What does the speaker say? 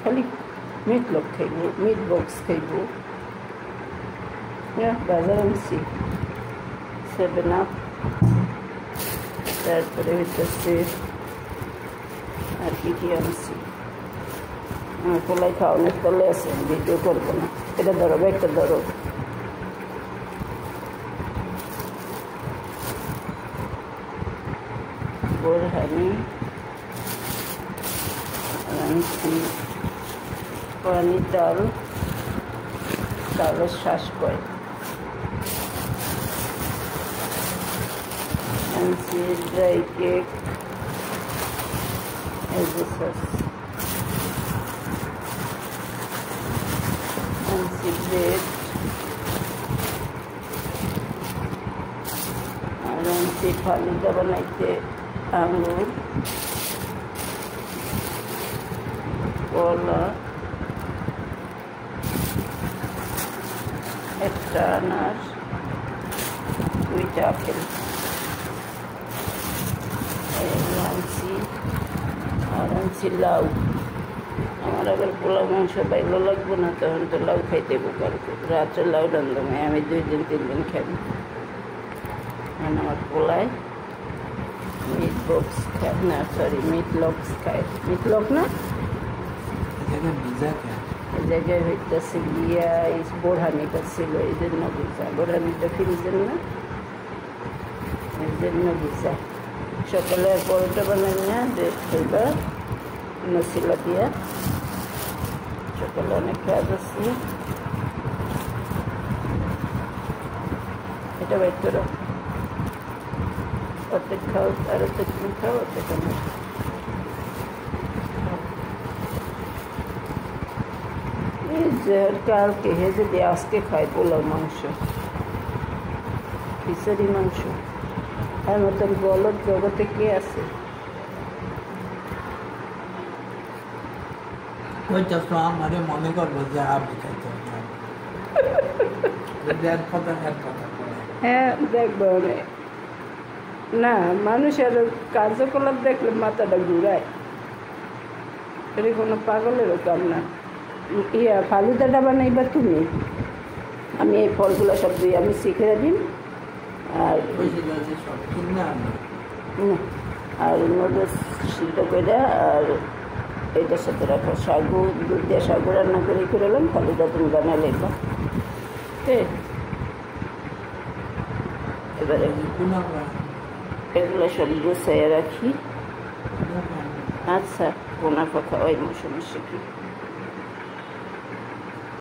খালি meet lock খাইব, meat box খাইব। বাজার আনছি 7 আপ, তারপরে হইতেছে আর কি আনছি। আমার পোলাই খাওয়ানোর তলে আছে, ভিডিও করবো না। এটা ধরো, একটা ধরো। বোরহানি আনছি, পানি ডাল, ডালের শ্বাস কয় আনছি, ড্রাই কেক, সস আনছি, ব্রেড আর আনছি ফালুদা বানাইতে আঙুর, কলা, একটা আনার, 2টা আপেল আনছি। আর আনছি লাউ। আমার আবার পোলাও মাংস ভালো লাগবো না, তখন তো লাউ খাইতে কালকে রাত্রে লাউ রান্ধব, আমি 2 দিন 3 দিন খাই। আমার পোলায় মিট বক্স খায় না, সরি মিট লক্স খায়। মিট লক না, এই জায়গায় হইতেছে গিয়া বোরহানিটা ছিল, এই জন্য ভিজা। বোরহানিটা ফ্রিজের না, এই জন্য ভিজা। সকালে আর পরোটা বানাই না, ড্রেস খাইবা নসিলা দিয়া। সকালে অনেক কাজ আছে। এটা বাইর করো, অর্ধেক খাও, আর অর্ধেক তুমি খাও, অর্ধেক আমার। কালকে হে যদি আজকে খায় পোলাও মাংস, খিচুড়ি মাংস, আর মতন বলদ জগতে কে আছে? মনে করবো যে হ্যাঁ, দেখবো না, মানুষের কার্যকলাপ দেখলে মাথাটা ঘুরায়। এটা কোনো পাগলেরও কাম না। ফালুদাটা বানাইবা তুমি, আমি এই ফলগুলো সব দিই, আমি শিখে দিন। আর নুডলস সিদ্ধ করে, আর এটার সাথে রাখা সাগু, দুধ দিয়ে সাগু রান্না করে এলাম। ফালুদা তুমি বানাই লাগবা। এবারে এগুলো সব গুছাইয়া রাখি। আচ্ছা, কোনা কথা ওই সমস্যা কি।